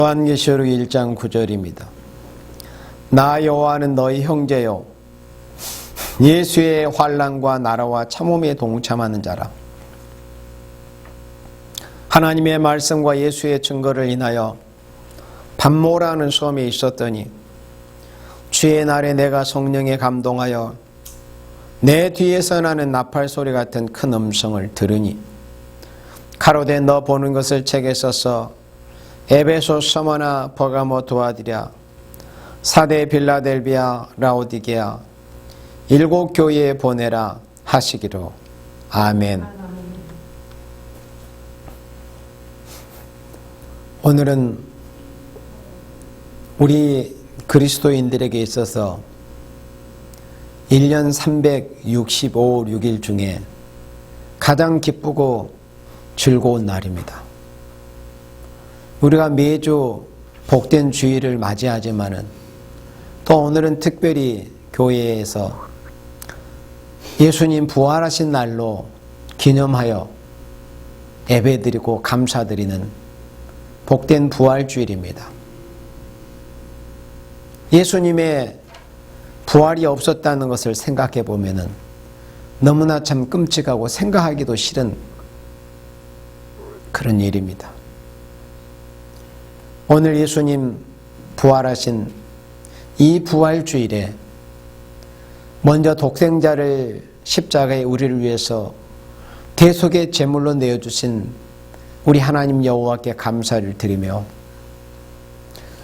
요한계시록 1장 9절입니다. 나 여호와는 너희 형제요 예수의 환난과 나라와 참음에 동참하는 자라. 하나님의 말씀과 예수의 증거를 인하여 반모라는 섬에 있었더니 주의 날에 내가 성령에 감동하여 내 뒤에서 나는 나팔 소리 같은 큰 음성을 들으니 가로되 너 보는 것을 책에 써서 에베소, 서머나, 버가모, 두아디랴, 사대, 빌라델비아, 라오디게아 7 교회에 보내라 하시기로. 아멘. 오늘은 우리 그리스도인들에게 있어서 1년 365, 6일 중에 가장 기쁘고 즐거운 날입니다. 우리가 매주 복된 주일을 맞이하지만은 또 오늘은 특별히 교회에서 예수님 부활하신 날로 기념하여 예배드리고 감사드리는 복된 부활주일입니다. 예수님의 부활이 없었다는 것을 생각해 보면은 너무나 참 끔찍하고 생각하기도 싫은 그런 일입니다. 오늘 예수님 부활하신 이 부활주일에 먼저 독생자를 십자가에 우리를 위해서 대속의 제물로 내어주신 우리 하나님 여호와께 감사를 드리며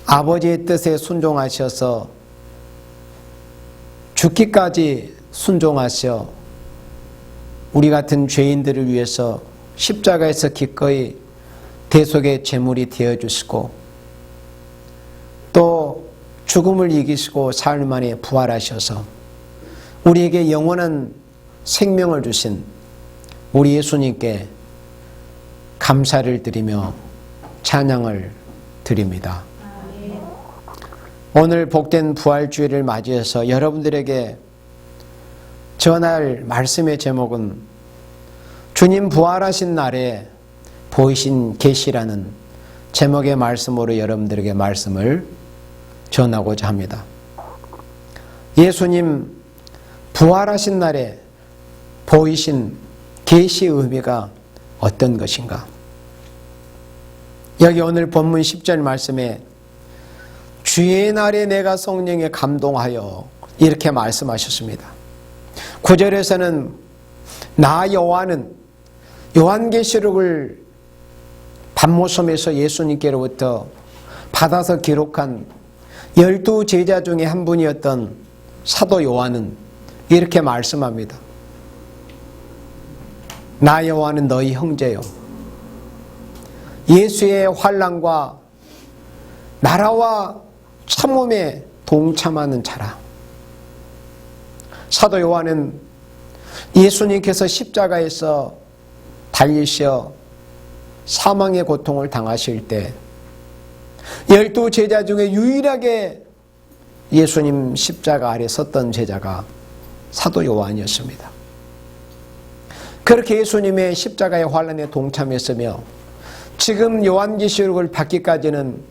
아버지의 뜻에 순종하셔서 죽기까지 순종하셔 우리 같은 죄인들을 위해서 십자가에서 기꺼이 대속의 제물이 되어주시고 또 죽음을 이기시고 사흘 만에 부활하셔서 우리에게 영원한 생명을 주신 우리 예수님께 감사를 드리며 찬양을 드립니다. 오늘 복된 부활주일을 맞이해서 여러분들에게 전할 말씀의 제목은 주님 부활하신 날에 보이신 계시라는 제목의 말씀으로 여러분들에게 말씀을 전하고자 합니다. 예수님 부활하신 날에 보이신 계시의 의미가 어떤 것인가? 여기 오늘 본문 10절 말씀에 주의 날에 내가 성령에 감동하여 이렇게 말씀하셨습니다. 9절에서는 나 여호와는 요한계시록을 반모섬에서 예수님께로부터 받아서 기록한 12제자 중에 한 분이었던 사도 요한은 이렇게 말씀합니다. 나 여호와는 너희 형제요 예수의 환난과 나라와 참음에 동참하는 자라. 사도 요한은 예수님께서 십자가에서 달리셔 사망의 고통을 당하실 때 12제자 중에 유일하게 예수님 십자가 아래 섰던 제자가 사도 요한이었습니다. 그렇게 예수님의 십자가의 환난에 동참했으며 지금 요한계시록을 받기까지는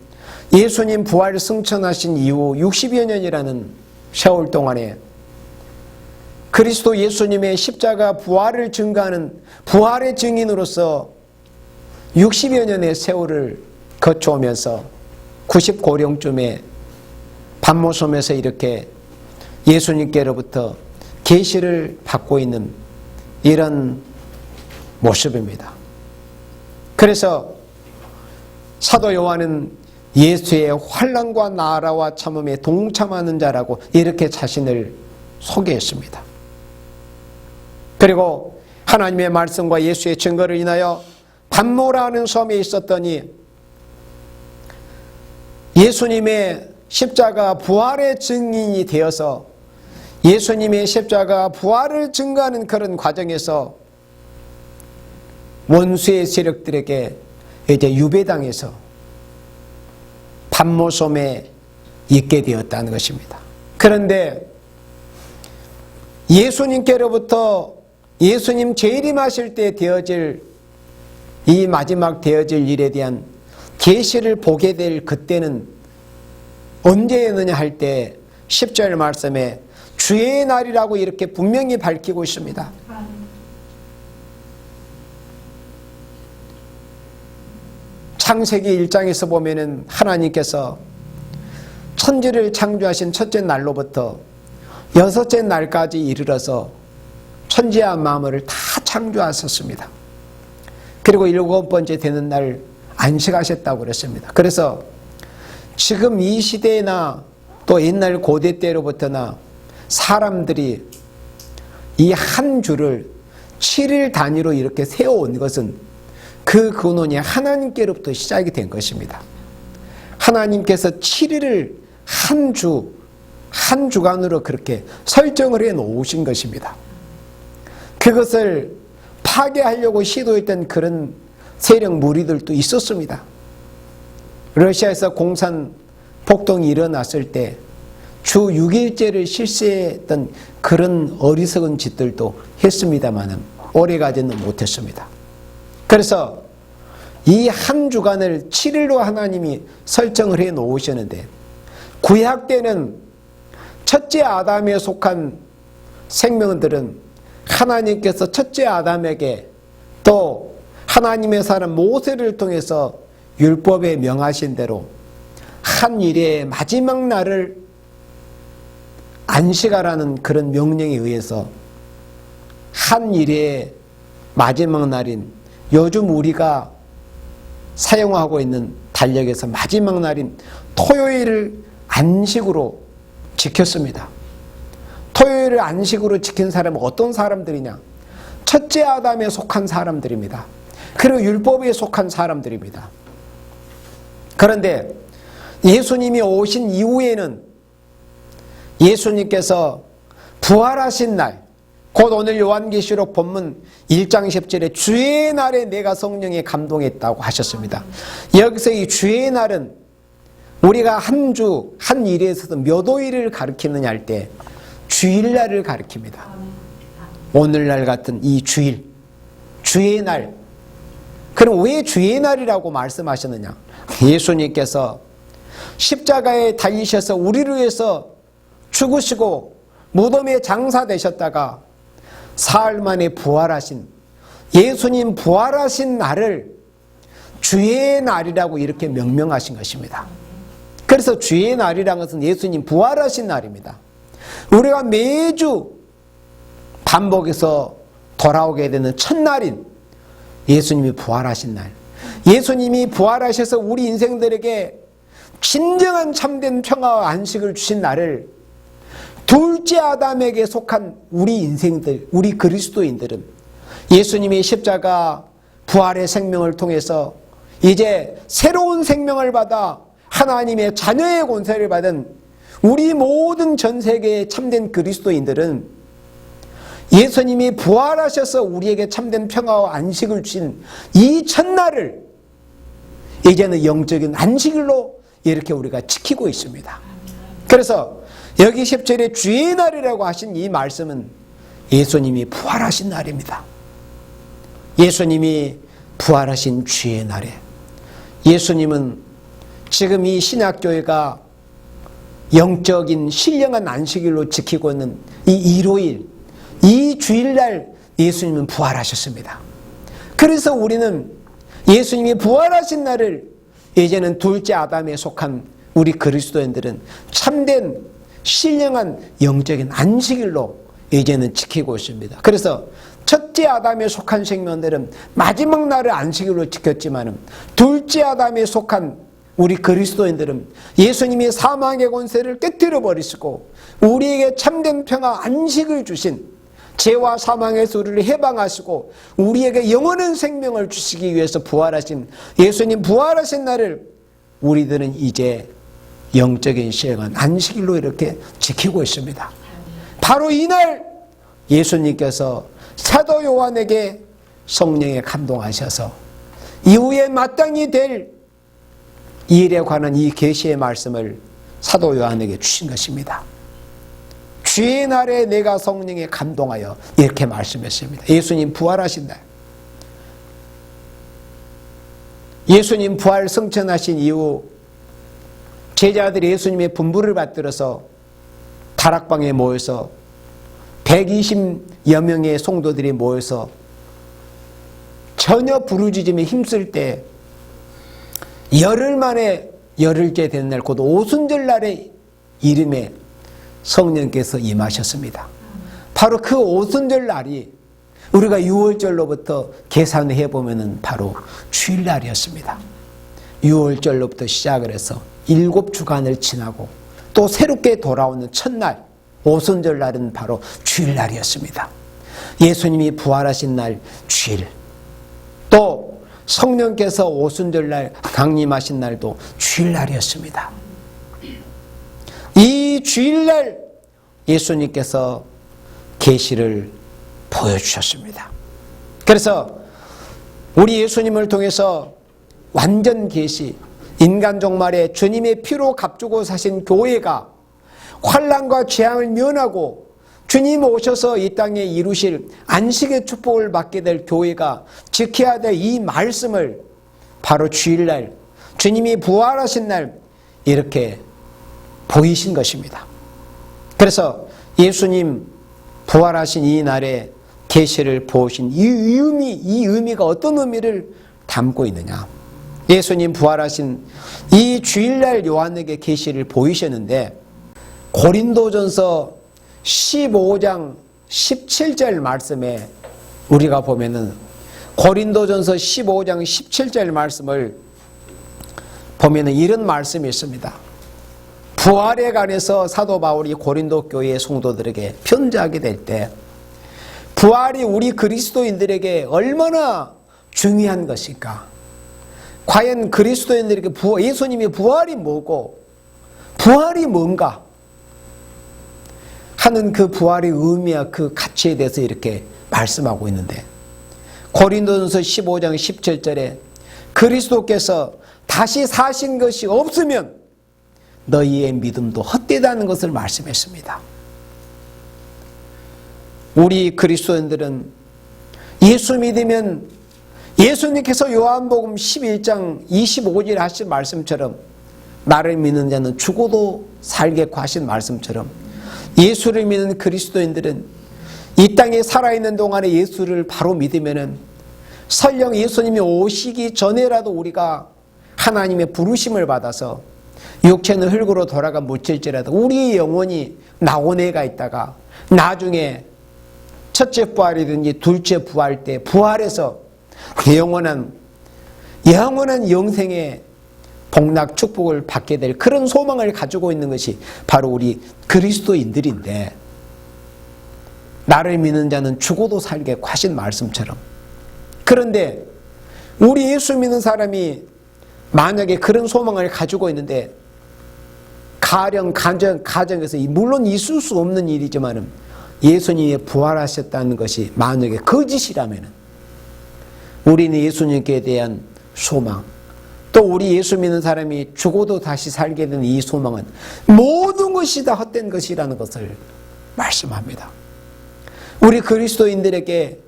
예수님 부활 승천하신 이후 60여 년이라는 세월 동안에 그리스도 예수님의 십자가 부활을 증거하는 부활의 증인으로서 60여 년의 세월을 거쳐오면서 90고령쯤에 반모섬에서 이렇게 예수님께로부터 계시를 받고 있는 이런 모습입니다. 그래서 사도 요한은 예수의 환난과 나라와 참음에 동참하는 자라고 이렇게 자신을 소개했습니다. 그리고 하나님의 말씀과 예수의 증거를 인하여 반모라는 섬에 있었더니 예수님의 십자가 부활의 증인이 되어서 예수님의 십자가 부활을 증거하는 그런 과정에서 원수의 세력들에게 이제 유배당해서 반모섬에 있게 되었다는 것입니다. 그런데 예수님께로부터 예수님 재림하실 때 되어질 이 마지막 되어질 일에 대한 계시를 보게 될 그때는 언제였느냐 할 때 10절 말씀에 주의 날이라고 이렇게 분명히 밝히고 있습니다. 창세기 1장에서 보면은 하나님께서 천지를 창조하신 첫째 날로부터 여섯째 날까지 이르러서 천지와 만물을 다 창조하셨습니다. 그리고 일곱 번째 되는 날 안식하셨다고 그랬습니다. 그래서 지금 이 시대나 또 옛날 고대 때로부터나 사람들이 이 한 주를 7일 단위로 이렇게 세워온 것은 그 근원이 하나님께로부터 시작이 된 것입니다. 하나님께서 7일을 한 주간으로 그렇게 설정을 해 놓으신 것입니다. 그것을 파괴하려고 시도했던 그런 세력 무리들도 있었습니다. 러시아에서 공산 폭동이 일어났을 때 주 6일제를 실시했던 그런 어리석은 짓들도 했습니다마는 오래가지는 못했습니다. 그래서 이 한 주간을 7일로 하나님이 설정을 해 놓으셨는데 구약 때는 첫째 아담에 속한 생명들은 하나님께서 첫째 아담에게 또 하나님의 사람 모세를 통해서 율법에 명하신 대로 한 일의 마지막 날을 안식하라는 그런 명령에 의해서 한 일의 마지막 날인 요즘 우리가 사용하고 있는 달력에서 마지막 날인 토요일을 안식으로 지켰습니다. 토요일을 안식으로 지킨 사람은 어떤 사람들이냐? 첫째 아담에 속한 사람들입니다. 그리고 율법에 속한 사람들입니다. 그런데 예수님이 오신 이후에는 예수님께서 부활하신 날, 곧 오늘 요한계시록 본문 1장 10절에 주의 날에 내가 성령에 감동했다고 하셨습니다. 여기서 이 주의 날은 우리가 한 주, 한 일에 있어서 몇 호일을 가리키느냐 할 때 주일날을 가리킵니다. 오늘날 같은 이 주일, 주의 날. 그럼 왜 주의 날이라고 말씀하셨느냐? 예수님께서 십자가에 달리셔서 우리를 위해서 죽으시고 무덤에 장사되셨다가 사흘 만에 부활하신 예수님 부활하신 날을 주의 날이라고 이렇게 명명하신 것입니다. 그래서 주의 날이라는 것은 예수님 부활하신 날입니다. 우리가 매주 반복해서 돌아오게 되는 첫날인 예수님이 부활하신 날, 예수님이 부활하셔서 우리 인생들에게 진정한 참된 평화와 안식을 주신 날을 둘째 아담에게 속한 우리 인생들, 우리 그리스도인들은 예수님이 십자가 부활의 생명을 통해서 이제 새로운 생명을 받아 하나님의 자녀의 권세를 받은 우리 모든 전 세계의 참된 그리스도인들은 예수님이 부활하셔서 우리에게 참된 평화와 안식을 주신 이 첫날을 이제는 영적인 안식일로 이렇게 우리가 지키고 있습니다. 그래서 여기 10절에 주의 날이라고 하신 이 말씀은 예수님이 부활하신 날입니다. 예수님이 부활하신 주의 날에 예수님은 지금 이 신약교회가 영적인 신령한 안식일로 지키고 있는 이 일요일, 이 주일날 예수님은 부활하셨습니다. 그래서 우리는 예수님이 부활하신 날을 이제는 둘째 아담에 속한 우리 그리스도인들은 참된 신령한 영적인 안식일로 이제는 지키고 있습니다. 그래서 첫째 아담에 속한 생명들은 마지막 날을 안식일로 지켰지만 둘째 아담에 속한 우리 그리스도인들은 예수님이 사망의 권세를 깨뜨려 버리시고 우리에게 참된 평화 안식을 주신 죄와 사망에서 우리를 해방하시고 우리에게 영원한 생명을 주시기 위해서 부활하신 예수님 부활하신 날을 우리들은 이제 영적인 시간 안식일로 이렇게 지키고 있습니다. 바로 이날 예수님께서 사도 요한에게 성령에 감동하셔서 이후에 마땅히 될 일에 관한 이 계시의 말씀을 사도 요한에게 주신 것입니다. 주의 날에 내가 성령에 감동하여 이렇게 말씀했습니다. 예수님 부활하신 날. 예수님 부활 승천하신 이후 제자들이 예수님의 분부를 받들어서 다락방에 모여서 120여 명의 성도들이 모여서 전혀 부르짖음에 힘쓸 때 열흘 만에 열흘째 되는 날, 곧 오순절 날의 이름에 성령께서 임하셨습니다. 바로 그 오순절 날이 우리가 6월절로부터 계산해 보면은 바로 주일날이었습니다. 6월절로부터 시작을 해서 7주간을 지나고 또 새롭게 돌아오는 첫날 오순절 날은 바로 주일날이었습니다. 예수님이 부활하신 날 주일, 또 성령께서 오순절 날 강림하신 날도 주일날이었습니다. 이 주일날 예수님께서 계시를 보여주셨습니다. 그래서 우리 예수님을 통해서 완전 계시, 인간 종말에 주님의 피로 값주고 사신 교회가 환난과 재앙을 면하고 주님 오셔서 이 땅에 이루실 안식의 축복을 받게 될 교회가 지켜야 될 이 말씀을 바로 주일날, 주님이 부활하신 날 이렇게 보이신 것입니다. 그래서 예수님 부활하신 이 날에 계시를 보신 이 의미가 어떤 의미를 담고 있느냐? 예수님 부활하신 이 주일날 요한에게 계시를 보이셨는데 고린도전서 15장 17절 말씀에 우리가 보면은 고린도전서 15장 17절 말씀을 보면은 이런 말씀이 있습니다. 부활에 관해서 사도 바울이 고린도 교회의 성도들에게 편지하게 될 때 부활이 우리 그리스도인들에게 얼마나 중요한 것일까? 과연 그리스도인들에게 예수님의 부활이 뭐고 부활이 뭔가 하는 그 부활의 의미와 그 가치에 대해서 이렇게 말씀하고 있는데 고린도전서 15장 17절에 그리스도께서 다시 사신 것이 없으면 너희의 믿음도 헛되다는 것을 말씀했습니다. 우리 그리스도인들은 예수 믿으면 예수님께서 요한복음 11장 25절에 하신 말씀처럼 나를 믿는 자는 죽어도 살겠고 하신 말씀처럼 예수를 믿는 그리스도인들은 이 땅에 살아있는 동안에 예수를 바로 믿으면은 설령 예수님이 오시기 전에라도 우리가 하나님의 부르심을 받아서 육체는 흙으로 돌아가 묻힐지라도 우리의 영혼이 낙원에가 있다가 나중에 첫째 부활이든지 둘째 부활 때 부활해서 영원한 영생의 복락 축복을 받게 될 그런 소망을 가지고 있는 것이 바로 우리 그리스도인들인데 나를 믿는 자는 죽어도 살겠고 하신 말씀처럼 그런데 우리 예수 믿는 사람이 만약에 그런 소망을 가지고 있는데 가정에서 물론 있을 수 없는 일이지만 예수님이 부활하셨다는 것이 만약에 거짓이라면 우리는 예수님께 대한 소망 또 우리 예수 믿는 사람이 죽어도 다시 살게 되는 이 소망은 모든 것이 다 헛된 것이라는 것을 말씀합니다. 우리 그리스도인들에게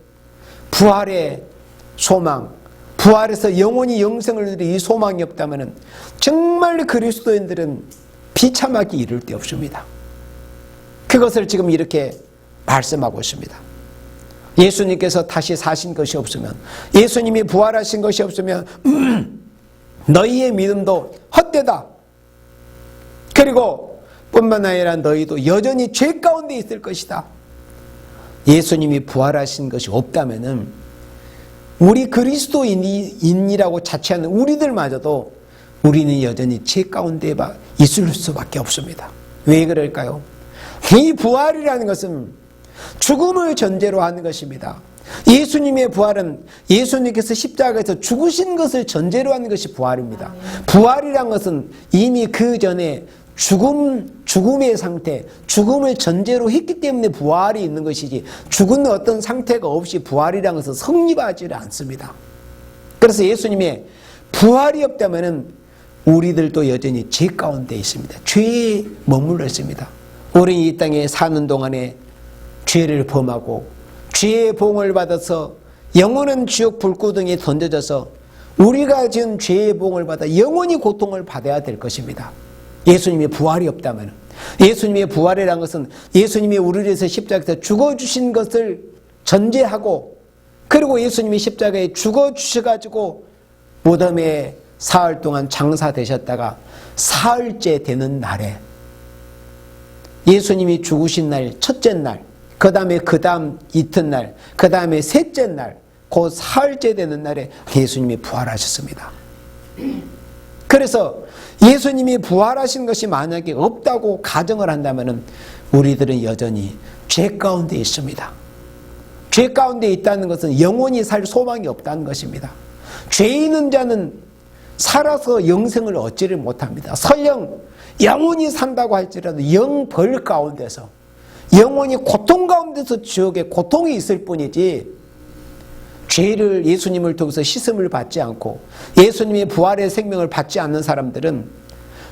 부활의 소망, 부활해서 영원히 영생을 누릴 이 소망이 없다면 정말 그리스도인들은 비참하게 이를 데 없습니다. 그것을 지금 이렇게 말씀하고 있습니다. 예수님께서 다시 사신 것이 없으면 예수님이 부활하신 것이 없으면 너희의 믿음도 헛되다. 그리고 뿐만 아니라 너희도 여전히 죄 가운데 있을 것이다. 예수님이 부활하신 것이 없다면은 우리 그리스도인이라고 자처하는 우리들마저도 우리는 여전히 죄 가운데 있을 수밖에 없습니다. 왜 그럴까요? 이 부활이라는 것은 죽음을 전제로 하는 것입니다. 예수님의 부활은 예수님께서 십자가에서 죽으신 것을 전제로 하는 것이 부활입니다. 부활이란 것은 이미 그 전에 죽음의 상태, 죽음을 전제로 했기 때문에 부활이 있는 것이지 죽은 어떤 상태가 없이 부활이란 것은 성립하지 않습니다. 그래서 예수님의 부활이 없다면 우리들도 여전히 죄 가운데 있습니다. 죄에 머물러 있습니다. 우리 이 땅에 사는 동안에 죄를 범하고 죄의 봉을 받아서 영원한 지옥 불구덩이에 던져져서 우리가 지은 죄의 보응을 받아 영원히 고통을 받아야 될 것입니다. 예수님의 부활이 없다면. 예수님의 부활이라는 것은 예수님이 우리를 위해서 십자가에서 죽어주신 것을 전제하고, 그리고 예수님이 십자가에 죽어주셔가지고 무덤에 사흘 동안 장사되셨다가 사흘째 되는 날에, 예수님이 죽으신 날 첫째 날, 그 다음 이튿날, 그 다음에 셋째 날, 그 사흘째 되는 날에 예수님이 부활하셨습니다. 그래서 예수님이 부활하신 것이 만약에 없다고 가정을 한다면 우리들은 여전히 죄 가운데 있습니다. 죄 가운데 있다는 것은 영원히 살 소망이 없다는 것입니다. 죄 있는 자는 살아서 영생을 얻지를 못합니다. 설령 영원히 산다고 할지라도 영벌 가운데서, 영원히 고통 가운데서 지옥에 고통이 있을 뿐이지, 죄를 예수님을 통해서 씻음을 받지 않고 예수님의 부활의 생명을 받지 않는 사람들은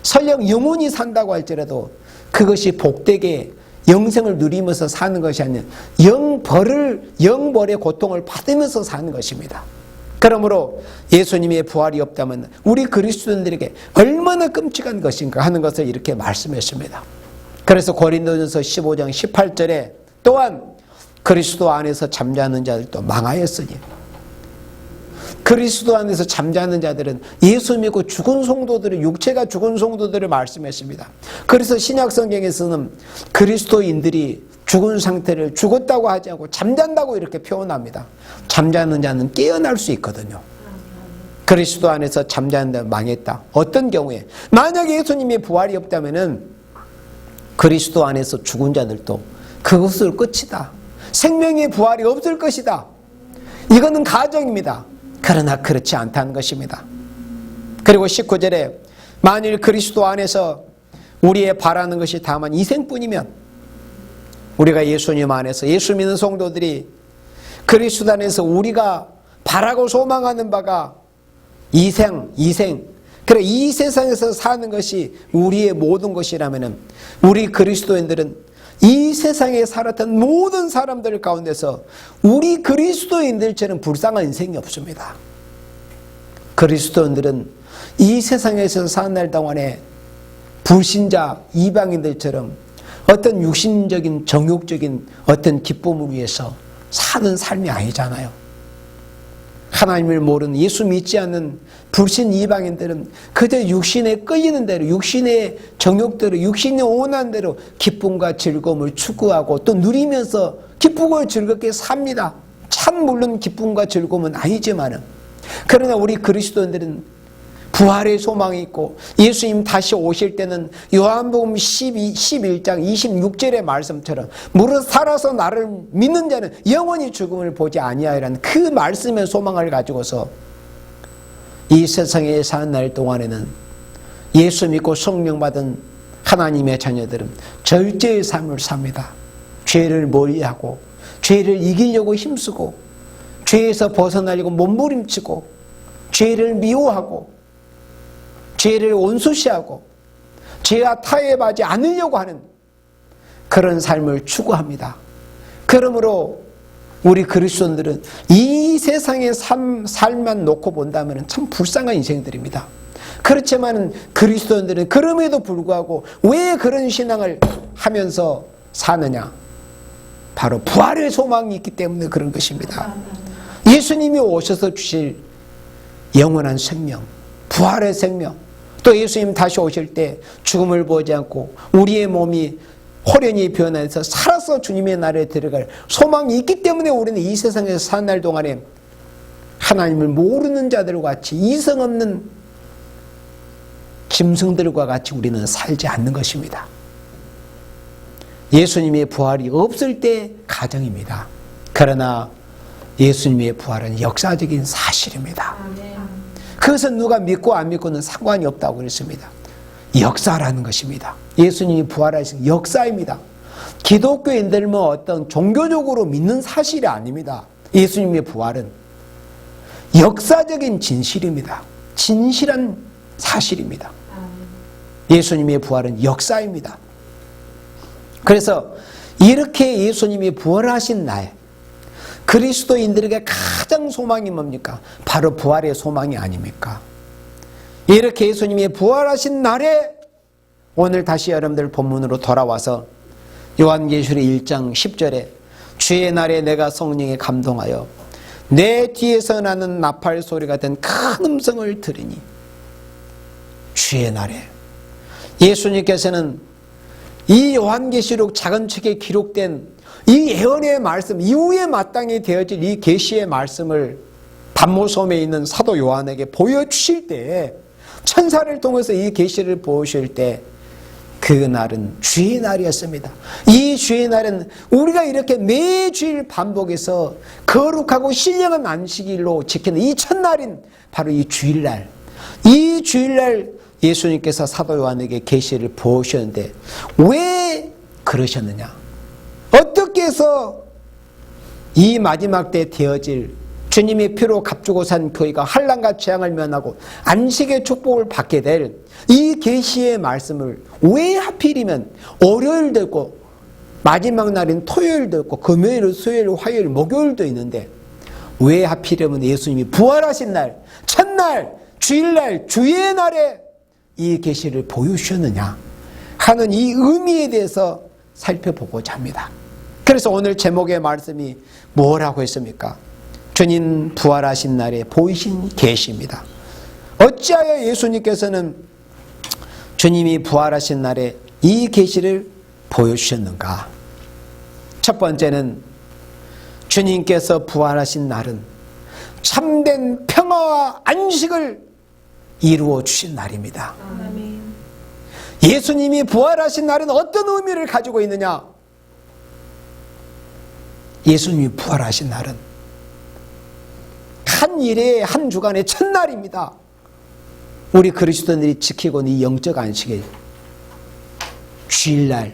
설령 영원히 산다고 할지라도 그것이 복되게 영생을 누리면서 사는 것이 아니라 영벌의 고통을 받으면서 사는 것입니다. 그러므로 예수님의 부활이 없다면 우리 그리스도인들에게 얼마나 끔찍한 것인가 하는 것을 이렇게 말씀했습니다. 그래서 고린도전서 15장 18절에 또한 그리스도 안에서 잠자는 자들도 망하였으니, 그리스도 안에서 잠자는 자들은 예수 믿고 죽은 성도들을, 육체가 죽은 성도들을 말씀했습니다. 그래서 신약성경에서는 그리스도인들이 죽은 상태를 죽었다고 하지 않고 잠잔다고 이렇게 표현합니다. 잠자는 자는 깨어날 수 있거든요. 그리스도 안에서 잠자는 자는 망했다. 어떤 경우에? 만약에 예수님의 부활이 없다면 그리스도 안에서 죽은 자들도 그것을 끝이다. 생명의 부활이 없을 것이다. 이거는 가정입니다. 그러나 그렇지 않다는 것입니다. 그리고 19절에 만일 그리스도 안에서 우리의 바라는 것이 다만 이생뿐이면, 우리가 예수님 안에서, 예수 믿는 성도들이 그리스도 안에서 우리가 바라고 소망하는 바가 이생, 그래 이 세상에서 사는 것이 우리의 모든 것이라면 우리 그리스도인들은 이 세상에 살았던 모든 사람들 가운데서 우리 그리스도인들처럼 불쌍한 인생이 없습니다. 그리스도인들은 이 세상에서 사는 날 동안에 불신자 이방인들처럼 어떤 육신적인 정욕적인 어떤 기쁨을 위해서 사는 삶이 아니잖아요. 하나님을 모르는, 예수 믿지 않는 불신 이방인들은 그저 육신에 끌리는 대로, 육신의 정욕대로, 육신의 원하는 대로 기쁨과 즐거움을 추구하고 또 누리면서 기쁘고 즐겁게 삽니다. 참 물론 기쁨과 즐거움은 아니지만은, 그러나 우리 그리스도인들은 부활의 소망이 있고 예수님 다시 오실 때는 요한복음 11장 26절의 말씀처럼 무릇 살아서 나를 믿는 자는 영원히 죽음을 보지 아니하리라는 그 말씀의 소망을 가지고서 이 세상에 사는 날 동안에는 예수 믿고 성령 받은 하나님의 자녀들은 절제의 삶을 삽니다. 죄를 멀리하고 죄를 이기려고 힘쓰고 죄에서 벗어나려고 몸부림치고 죄를 미워하고 죄를 온수시하고 죄와 타협하지 않으려고 하는 그런 삶을 추구합니다. 그러므로 우리 그리스도인들은 이 세상의 삶만 놓고 본다면 참 불쌍한 인생들입니다. 그렇지만 그리스도인들은 그럼에도 불구하고 왜 그런 신앙을 하면서 사느냐? 바로 부활의 소망이 있기 때문에 그런 것입니다. 예수님이 오셔서 주실 영원한 생명, 부활의 생명, 또 예수님 다시 오실 때 죽음을 보지 않고 우리의 몸이 호련히 변해서 살아서 주님의 나라에 들어갈 소망이 있기 때문에 우리는 이 세상에서 사는 날 동안에 하나님을 모르는 자들과 같이 이성 없는 짐승들과 같이 우리는 살지 않는 것입니다. 예수님의 부활이 없을 때 가정입니다. 그러나 예수님의 부활은 역사적인 사실입니다. 그것은 누가 믿고 안 믿고는 상관이 없다고 그랬습니다. 역사라는 것입니다. 예수님이 부활하신 역사입니다. 기독교인들은 어떤 종교적으로 믿는 사실이 아닙니다. 예수님의 부활은 역사적인 진실입니다. 진실한 사실입니다. 예수님의 부활은 역사입니다. 그래서 이렇게 예수님이 부활하신 날, 그리스도인들에게 가장 소망이 뭡니까? 바로 부활의 소망이 아닙니까? 이렇게 예수님이 부활하신 날에 오늘 다시 여러분들 본문으로 돌아와서 요한계시록 1장 10절에 주의 날에 내가 성령에 감동하여 내 뒤에서 나는 나팔 소리 같은 큰 음성을 들으니, 주의 날에 예수님께서는 이 요한계시록 작은 책에 기록된 이 예언의 말씀 이후에 마땅히 되어질 이 계시의 말씀을 반모섬에 있는 사도 요한에게 보여주실 때, 천사를 통해서 이 계시를 보여주실 때 그날은 주의 날이었습니다. 이 주의 날은 우리가 이렇게 매주일 반복해서 거룩하고 신령한 안식일로 지키는 이 첫날인 바로 이 주일날, 이 주일날 예수님께서 사도 요한에게 계시를 보여주셨는데 왜 그러셨느냐? 어떻게 해서 이 마지막 때 되어질 주님의 피로 값주고 산 교회가 환난과 재앙을 면하고 안식의 축복을 받게 될 이 계시의 말씀을 왜 하필이면 월요일도 있고 마지막 날인 토요일도 있고 금요일, 수요일, 화요일, 목요일도 있는데 왜 하필이면 예수님이 부활하신 날, 첫날, 주일날, 주의 날에 이 계시를 보여주셨느냐 하는 이 의미에 대해서 살펴보고자 합니다. 그래서 오늘 제목의 말씀이 뭐라고 했습니까? 주님 부활하신 날에 보이신 계시입니다. 어찌하여 예수님께서는 주님이 부활하신 날에 이 계시를 보여주셨는가? 첫 번째는 주님께서 부활하신 날은 참된 평화와 안식을 이루어 주신 날입니다. 아멘. 예수님이 부활하신 날은 어떤 의미를 가지고 있느냐? 예수님이 부활하신 날은 한 일의 한 주간의 첫날입니다. 우리 그리스도인들이 지키고 있는 이 영적 안식일, 주일날,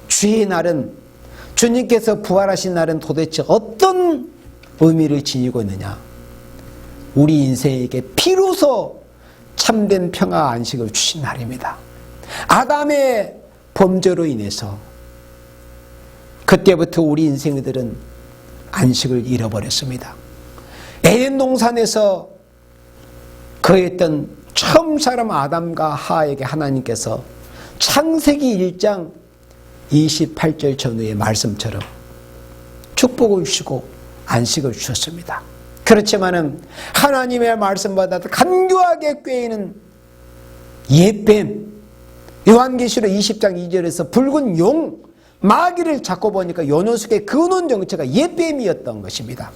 주의 날은, 주님께서 부활하신 날은 도대체 어떤 의미를 지니고 있느냐? 우리 인생에게 비로소 참된 평화 안식을 주신 날입니다. 아담의 범죄로 인해서 그때부터 우리 인생들은 안식을 잃어버렸습니다. 에덴 동산에서 거했던 처음 사람 아담과 하와에게 하나님께서 창세기 1장 28절 전후의 말씀처럼 축복을 주시고 안식을 주셨습니다. 그렇지만은 하나님의 말씀보다 간교하게 꾀이는 옛뱀, 요한계시록 20장 2절에서 붉은 용, 마귀를 잡고 보니까 요 녀석의 근원 정체가 옛뱀이었던 것입니다.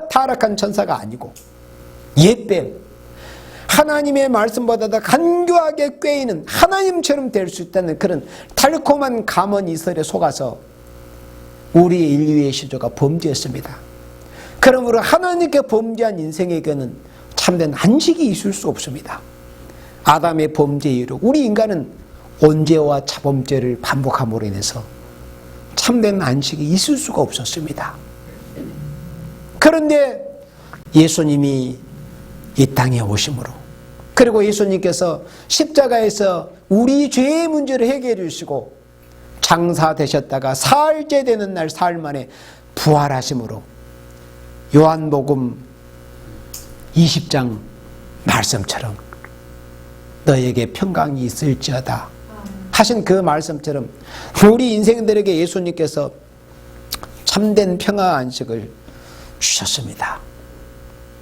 타락한 천사가 아니고 옛뱀, 하나님의 말씀보다 더 간교하게 꾀이는 하나님처럼 될 수 있다는 그런 달콤한 감언 이설에 속아서 우리 인류의 시조가 범죄했습니다. 그러므로 하나님께 범죄한 인생에게는 참된 안식이 있을 수 없습니다. 아담의 범죄 이후로 우리 인간은 언제와 자범죄를 반복함으로 인해서 참된 안식이 있을 수가 없었습니다. 그런데 예수님이 이 땅에 오심으로, 그리고 예수님께서 십자가에서 우리 죄의 문제를 해결해 주시고 장사되셨다가 사흘째 되는 날 사흘 만에 부활하심으로 요한복음 20장 말씀처럼 너에게 평강이 있을지어다 하신 그 말씀처럼 우리 인생들에게 예수님께서 참된 평화 안식을 주셨습니다.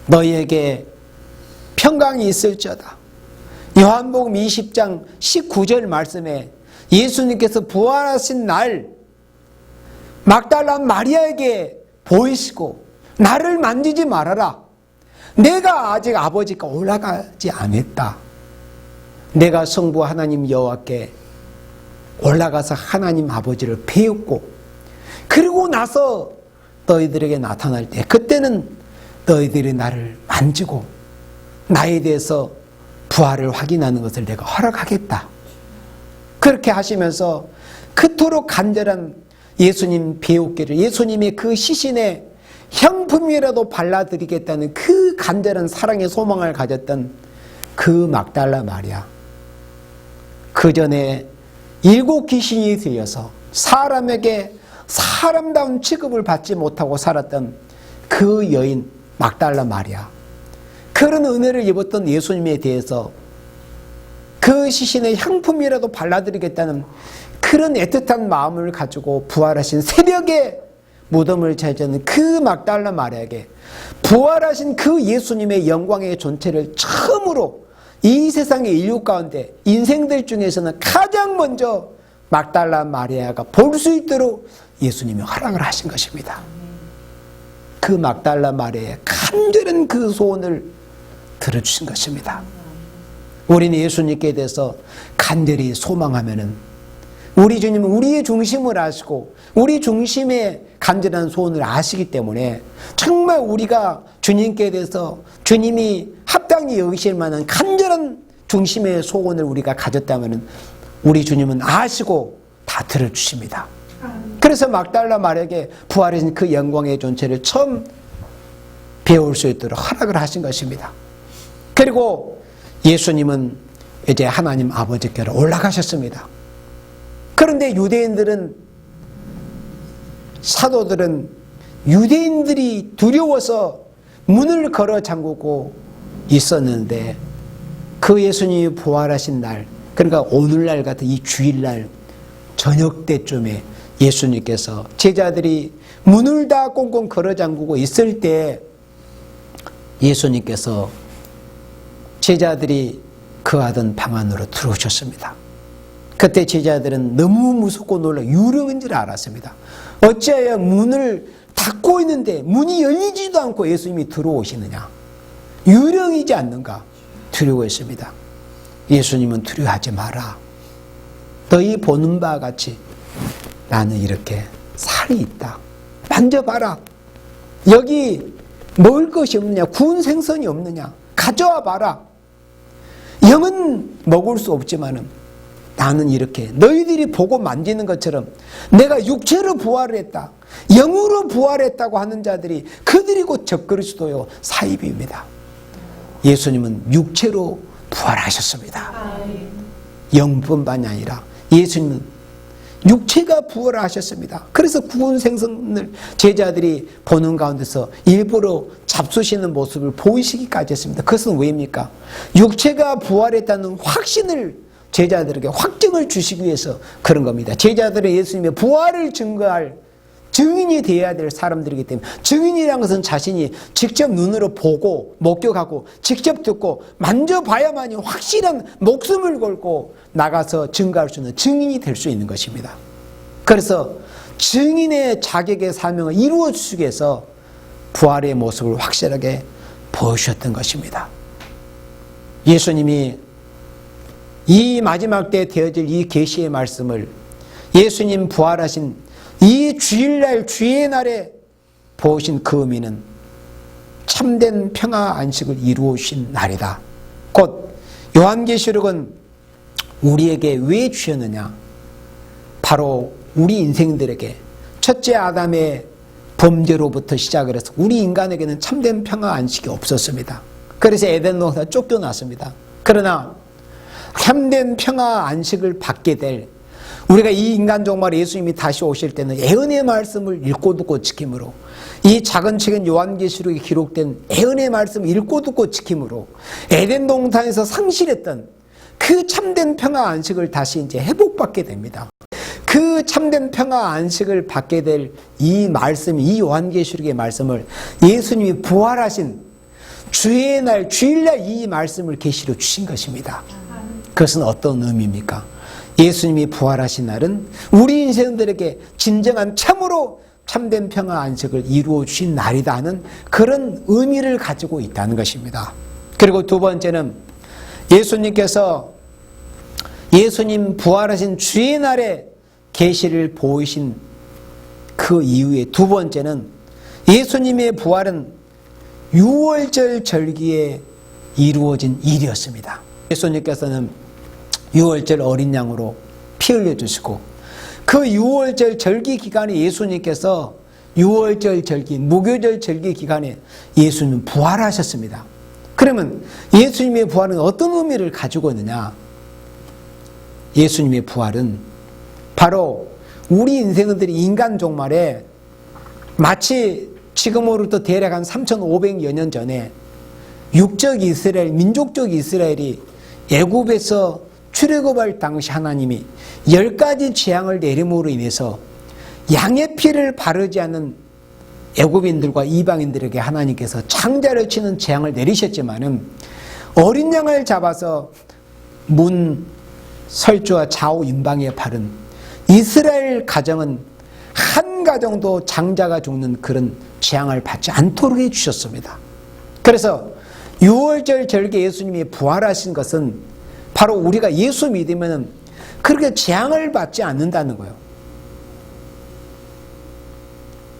너희에게 평강이 있을지어다. 요한복음 20장 19절 말씀에 예수님께서 부활하신 날 막달라 마리아에게 보이시고 나를 만지지 말아라. 내가 아직 아버지께 올라가지 않았다. 내가 성부 하나님 여호와께 올라가서 하나님 아버지를 배웠고 그리고 나서 너희들에게 나타날 때 그때는 너희들이 나를 만지고 나에 대해서 부활을 확인하는 것을 내가 허락하겠다. 그렇게 하시면서 그토록 간절한 예수님 배우기를, 예수님의 그 시신에 향품이라도 발라드리겠다는 그 간절한 사랑의 소망을 가졌던 그 막달라 마리아, 그 전에 7 귀신이 들려서 사람에게 사람다운 취급을 받지 못하고 살았던 그 여인 막달라 마리아, 그런 은혜를 입었던 예수님에 대해서 그 시신의 향품이라도 발라드리겠다는 그런 애틋한 마음을 가지고 부활하신 새벽에 무덤을 찾은 그 막달라 마리아에게 부활하신 그 예수님의 영광의 존재를 처음으로 이 세상의 인류 가운데 인생들 중에서는 가장 먼저 막달라 마리아가 볼 수 있도록 예수님이 허락을 하신 것입니다. 그 막달라 마리아의 간절한 그 소원을 들어주신 것입니다. 우리는 예수님께 대해서 간절히 소망하면은 우리 주님은 우리의 중심을 아시고 우리 중심의 간절한 소원을 아시기 때문에 정말 우리가 주님께 대해서 주님이 합당히 여기실 만한 간절한 중심의 소원을 우리가 가졌다면 우리 주님은 아시고 다 들어주십니다. 그래서 막달라 마리아에게 부활하신 그 영광의 존재를 처음 배울 수 있도록 허락을 하신 것입니다. 그리고 예수님은 이제 하나님 아버지께로 올라가셨습니다. 그런데 유대인들은, 사도들은 유대인들이 두려워서 문을 걸어 잠그고 있었는데 그 예수님이 부활하신 날, 그러니까 오늘날 같은 이 주일날 저녁 때쯤에 예수님께서 제자들이 문을 다 꽁꽁 걸어 잠그고 있을 때 예수님께서 제자들이 거하던 방 안으로 들어오셨습니다. 그때 제자들은 너무 무섭고 놀라 유령인 줄 알았습니다. 어찌하여 문을 닫고 있는데 문이 열리지도 않고 예수님이 들어오시느냐, 유령이지 않는가 두려워했습니다. 예수님은 두려워하지 마라. 너희 보는 바와 같이 나는 이렇게 살이 있다. 만져봐라. 여기 먹을 것이 없느냐, 구운 생선이 없느냐, 가져와 봐라. 영은 먹을 수 없지만은 나는 이렇게 너희들이 보고 만지는 것처럼 내가 육체로 부활을 했다, 영으로 부활했다고 하는 자들이 그들이 곧 적그리스도요 사입입니다. 예수님은 육체로 부활하셨습니다. 영뿐만이 아니라 예수님은 육체가 부활하셨습니다. 그래서 구운 생선을 제자들이 보는 가운데서 일부러 잡수시는 모습을 보이시기까지 했습니다. 그것은 왜입니까? 육체가 부활했다는 확신을 제자들에게 확증을 주시기 위해서 그런 겁니다. 제자들은 예수님의 부활을 증거할 증인이 되어야 될 사람들이기 때문에, 증인이라는 것은 자신이 직접 눈으로 보고 목격하고 직접 듣고 만져봐야만이 확실한 목숨을 걸고 나가서 증거할 수 있는 증인이 될 수 있는 것입니다. 그래서 증인의 자격의 사명을 이루어 주시기 위해서 부활의 모습을 확실하게 보여주셨던 것입니다. 예수님이 이 마지막 때 되어질 이 계시의 말씀을 예수님 부활하신 이 주일날 주의 날에 보신 그 의미는 참된 평화 안식을 이루어 주신 날이다. 곧 요한계시록은 우리에게 왜 주셨느냐? 바로 우리 인생들에게 첫째 아담의 범죄로부터 시작을 해서 우리 인간에게는 참된 평화 안식이 없었습니다. 그래서 에덴 동산에 쫓겨났습니다. 그러나 참된 평화 안식을 받게 될, 우리가 이 인간 종말 예수님이 다시 오실 때는 예언의 말씀을 읽고 듣고 지킴으로, 이 작은 책인 요한계시록에 기록된 예언의 말씀을 읽고 듣고 지킴으로 에덴 동산에서 상실했던 그 참된 평화 안식을 다시 이제 회복받게 됩니다. 그 참된 평화 안식을 받게 될 이 말씀, 이 요한계시록의 말씀을 예수님이 부활하신 주의 날, 주일날 이 말씀을 계시로 주신 것입니다. 그것은 어떤 의미입니까? 예수님이 부활하신 날은 우리 인생들에게 진정한 참으로 참된 평화 안식을 이루어 주신 날이다 하는 그런 의미를 가지고 있다는 것입니다. 그리고 두 번째는 예수님께서 예수님 부활하신 주의 날에 계시를 보이신 그 이후에 두 번째는 예수님의 부활은 유월절 절기에 이루어진 일이었습니다. 예수님께서는 유월절 어린 양으로 피 흘려주시고 그 유월절 절기 기간에 예수님께서 유월절 절기, 무교절 절기 기간에 예수님은 부활하셨습니다. 그러면 예수님의 부활은 어떤 의미를 가지고 있느냐? 예수님의 부활은 바로 우리 인생들이 인간 종말에 마치 지금으로부터 대략 한 3,500여 년 전에 육적 이스라엘, 민족적 이스라엘이 애굽에서 출애굽할 당시 하나님이 10가지 재앙을 내림으로 인해서 양의 피를 바르지 않는 애굽인들과 이방인들에게 하나님께서 창자를 치는 재앙을 내리셨지만은 어린 양을 잡아서 문 설주와 좌우 임방에 바른 이스라엘 가정은 한 가정도 장자가 죽는 그런 재앙을 받지 않도록 해주셨습니다. 그래서 6월절 절기 예수님이 부활하신 것은 바로 우리가 예수 믿으면 그렇게 재앙을 받지 않는다는 거예요.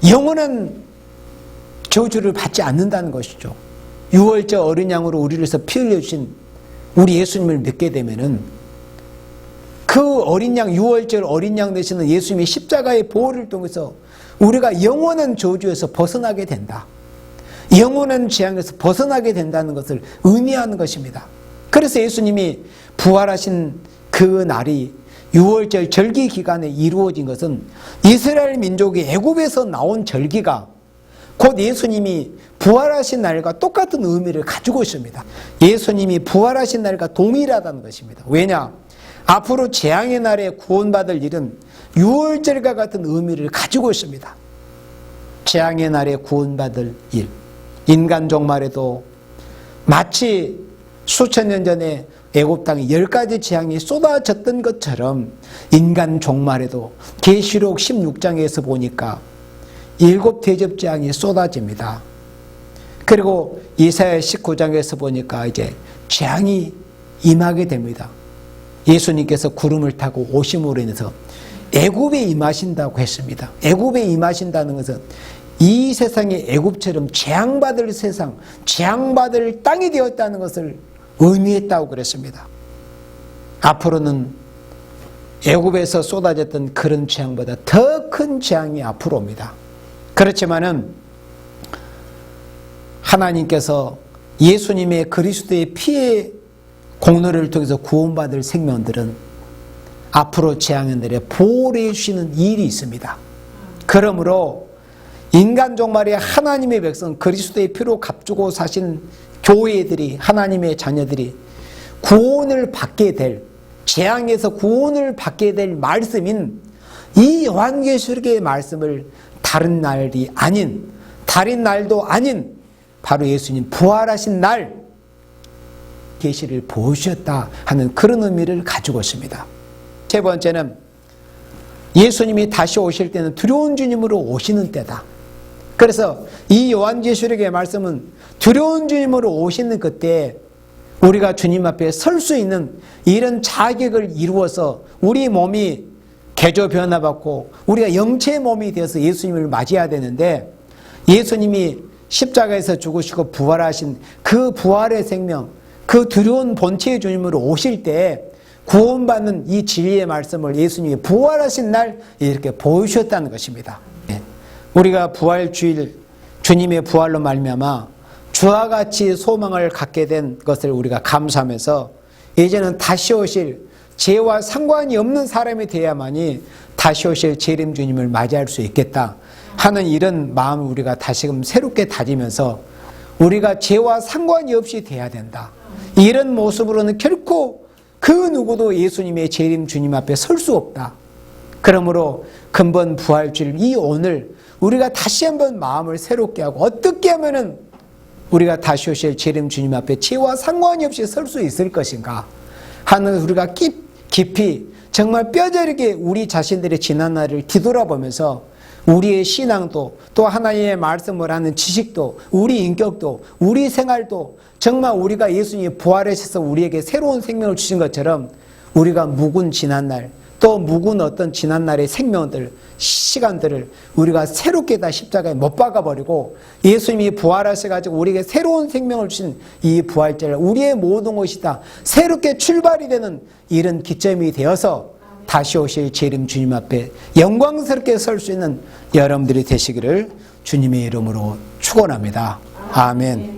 영원한 저주를 받지 않는다는 것이죠. 6월절 어린 양으로 우리를 위해서 피 흘려주신 우리 예수님을 믿게 되면은 그 어린 양, 6월절 어린 양 되시는 예수님의 십자가의 보혈을 통해서 우리가 영원한 저주에서 벗어나게 된다. 영원한 재앙에서 벗어나게 된다는 것을 의미하는 것입니다. 그래서 예수님이 부활하신 그 날이 6월절 절기 기간에 이루어진 것은 이스라엘 민족이 애굽에서 나온 절기가 곧 예수님이 부활하신 날과 똑같은 의미를 가지고 있습니다. 예수님이 부활하신 날과 동일하다는 것입니다. 왜냐? 앞으로 재앙의 날에 구원받을 일은 6월절과 같은 의미를 가지고 있습니다. 재앙의 날에 구원받을 일, 인간 종말에도 마치 수천 년 전에 애굽 땅에 10가지 재앙이 쏟아졌던 것처럼 인간 종말에도 계시록 16장에서 보니까 7 대접 재앙이 쏟아집니다. 그리고 이사야 19장에서 보니까 이제 재앙이 임하게 됩니다. 예수님께서 구름을 타고 오심으로 인해서 애굽에 임하신다고 했습니다. 애굽에 임하신다는 것은 이 세상이 애굽처럼 재앙받을 세상, 재앙받을 땅이 되었다는 것을 의미했다고 그랬습니다. 앞으로는 애굽에서 쏟아졌던 그런 재앙보다 더 큰 재앙이 앞으로 옵니다. 그렇지만은 하나님께서 예수님의 그리스도의 피의 공로를 통해서 구원받을 생명들은 앞으로 재앙년들에 보호해 주시는 일이 있습니다. 그러므로 인간 종말에 하나님의 백성 그리스도의 피로 값주고 사신 교회들이, 하나님의 자녀들이 구원을 받게 될, 재앙에서 구원을 받게 될 말씀인 이 요한계시록의 말씀을 다른 날이 아닌, 다른 날도 아닌 바로 예수님 부활하신 날 계시를 보여주셨다 하는 그런 의미를 가지고 있습니다. 세 번째는 예수님이 다시 오실 때는 두려운 주님으로 오시는 때다. 그래서 이 요한계시록의 말씀은 두려운 주님으로 오시는 그때 우리가 주님 앞에 설 수 있는 이런 자격을 이루어서 우리 몸이 개조 변화받고 우리가 영체의 몸이 되어서 예수님을 맞이해야 되는데 예수님이 십자가에서 죽으시고 부활하신 그 부활의 생명, 그 두려운 본체의 주님으로 오실 때 구원받는 이 진리의 말씀을 예수님이 부활하신 날 이렇게 보여주셨다는 것입니다. 우리가 부활주일 주님의 부활로 말미암아 주와 같이 소망을 갖게 된 것을 우리가 감사하면서 이제는 다시 오실 죄와 상관이 없는 사람이 되어야만이 다시 오실 재림 주님을 맞이할 수 있겠다 하는 이런 마음을 우리가 다시금 새롭게 다지면서 우리가 죄와 상관이 없이 돼야 된다. 이런 모습으로는 결코 그 누구도 예수님의 재림 주님 앞에 설 수 없다. 그러므로 근본 부활주일 이 오늘 우리가 다시 한번 마음을 새롭게 하고 어떻게 하면은 우리가 다시 오실 재림 주님 앞에 죄와 상관이 없이 설 수 있을 것인가 하는 우리가 깊이 정말 뼈저리게 우리 자신들의 지난 날을 뒤돌아보면서 우리의 신앙도 또 하나님의 말씀을 하는 지식도 우리 인격도 우리 생활도 정말 우리가 예수님이 부활하셔서 우리에게 새로운 생명을 주신 것처럼 우리가 묵은 지난날 또 묵은 어떤 지난날의 생명들 시간들을 우리가 새롭게 다 십자가에 못 박아버리고 예수님이 부활하셔가지고 우리에게 새로운 생명을 주신 이 부활절 우리의 모든 것이 다 새롭게 출발이 되는 이런 기점이 되어서 다시 오실 재림 주님 앞에 영광스럽게 설 수 있는 여러분들이 되시기를 주님의 이름으로 축원합니다. 아멘.